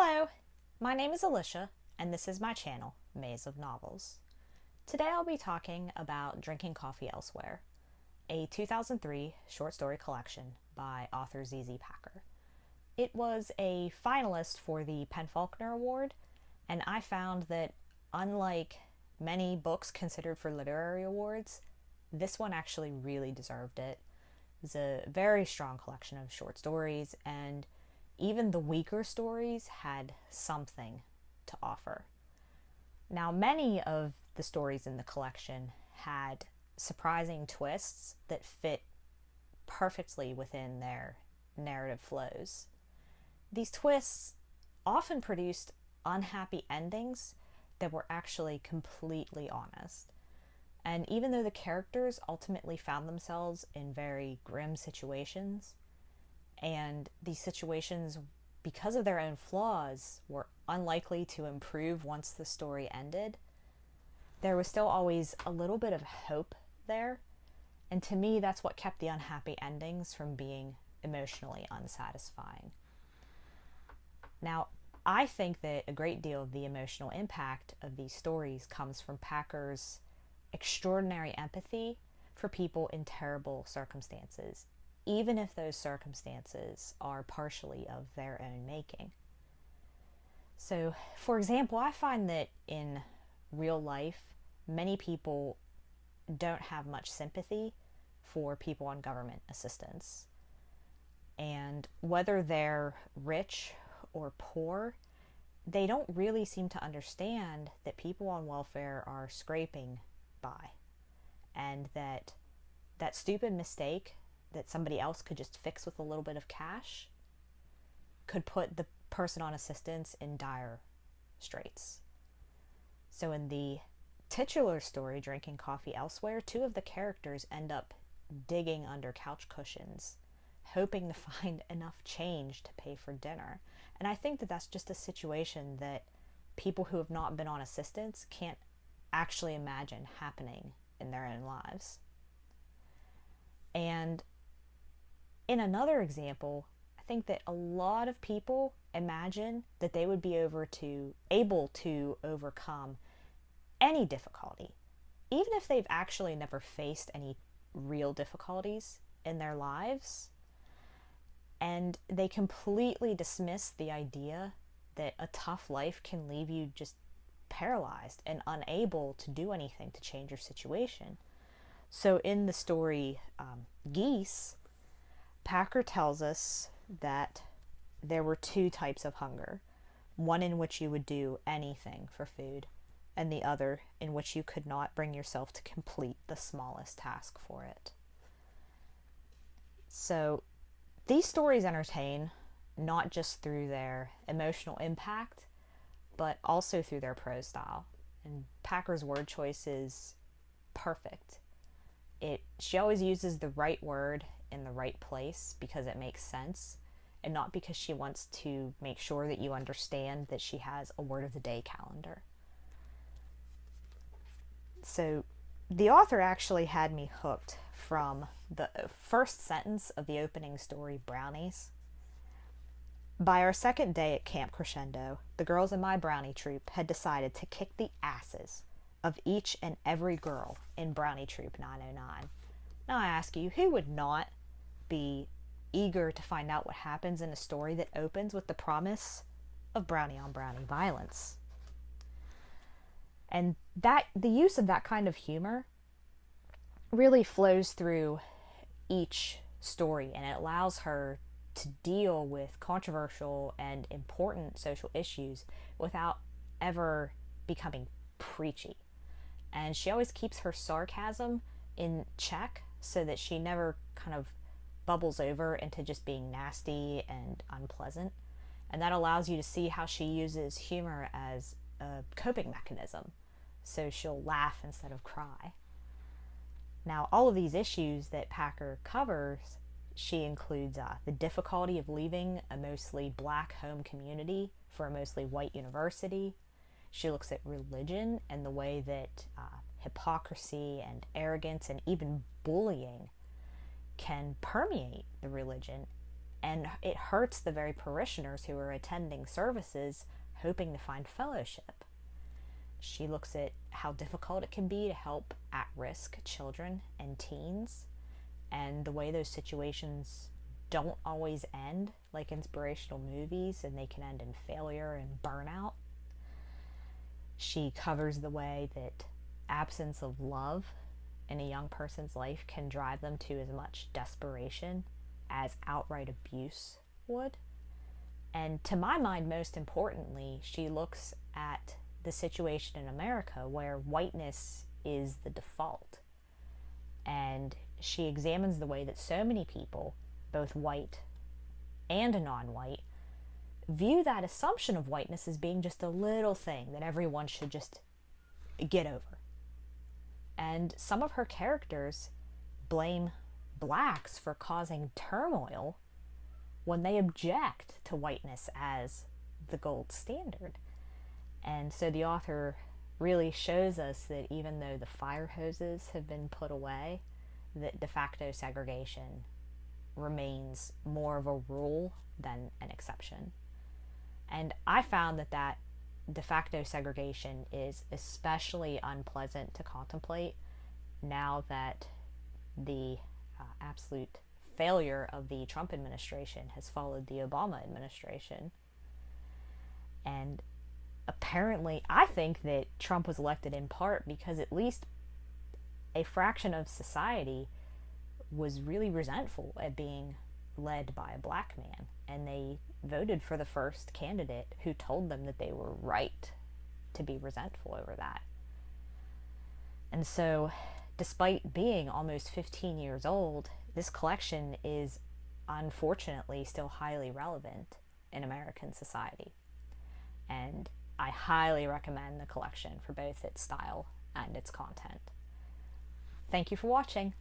Hello, my name is Alicia, and this is my channel, Maze of Novels. Today I'll be talking about Drinking Coffee Elsewhere, a 2003 short story collection by author ZZ Packer. It was a finalist for the PEN/Faulkner Award, and I found that unlike many books considered for literary awards, this one actually really deserved it. It was a very strong collection of short stories, and even the weaker stories had something to offer. Now, many of the stories in the collection had surprising twists that fit perfectly within their narrative flows. These twists often produced unhappy endings that were actually completely honest. And even though the characters ultimately found themselves in very grim situations, and these situations, because of their own flaws, were unlikely to improve once the story ended, there was still always a little bit of hope there. And to me, that's what kept the unhappy endings from being emotionally unsatisfying. Now, I think that a great deal of the emotional impact of these stories comes from Packer's extraordinary empathy for people in terrible circumstances, even if those circumstances are partially of their own making. So, for example, I find that in real life, many people don't have much sympathy for people on government assistance. And whether they're rich or poor, they don't really seem to understand that people on welfare are scraping by, and that stupid mistake that somebody else could just fix with a little bit of cash could put the person on assistance in dire straits. So in the titular story, Drinking Coffee Elsewhere, two of the characters end up digging under couch cushions, hoping to find enough change to pay for dinner. And I think that that's just a situation that people who have not been on assistance can't actually imagine happening in their own lives. And in another example, I think that a lot of people imagine that they would be able to overcome any difficulty, even if they've actually never faced any real difficulties in their lives. And they completely dismiss the idea that a tough life can leave you just paralyzed and unable to do anything to change your situation. So in the story Geese, Packer tells us that there were two types of hunger, one in which you would do anything for food, and the other in which you could not bring yourself to complete the smallest task for it. So these stories entertain not just through their emotional impact, but also through their prose style. And Packer's word choice is perfect. She always uses the right word in the right place because it makes sense, and not because she wants to make sure that you understand that she has a word of the day calendar. So the author actually had me hooked from the first sentence of the opening story, Brownies. By our second day at Camp Crescendo, the girls in my brownie troop had decided to kick the asses of each and every girl in Brownie Troop 909. Now I ask you, who would not be eager to find out what happens in a story that opens with the promise of brownie on brownie violence? And the use of that kind of humor really flows through each story, and it allows her to deal with controversial and important social issues without ever becoming preachy. And she always keeps her sarcasm in check so that she never kind of bubbles over into just being nasty and unpleasant. And that allows you to see how she uses humor as a coping mechanism. So she'll laugh instead of cry. Now, all of these issues that Packer covers, she includes the difficulty of leaving a mostly black home community for a mostly white university. She looks at religion and the way that hypocrisy and arrogance and even bullying can permeate the religion and it hurts the very parishioners who are attending services hoping to find fellowship. She looks at how difficult it can be to help at-risk children and teens, and the way those situations don't always end like inspirational movies, and they can end in failure and burnout. She covers the way that absence of love in a young person's life can drive them to as much desperation as outright abuse would. And to my mind, most importantly, she looks at the situation in America where whiteness is the default. And she examines the way that so many people, both white and non-white, view that assumption of whiteness as being just a little thing that everyone should just get over. And some of her characters blame blacks for causing turmoil when they object to whiteness as the gold standard. And so the author really shows us that even though the fire hoses have been put away, that de facto segregation remains more of a rule than an exception. And I found that de facto segregation is especially unpleasant to contemplate now that the absolute failure of the Trump administration has followed the Obama administration. And apparently, I think that Trump was elected in part because at least a fraction of society was really resentful at being led by a black man, and they voted for the first candidate who told them that they were right to be resentful over that. And so, despite being almost 15 years old, this collection is unfortunately still highly relevant in American society. And I highly recommend the collection for both its style and its content. Thank you for watching.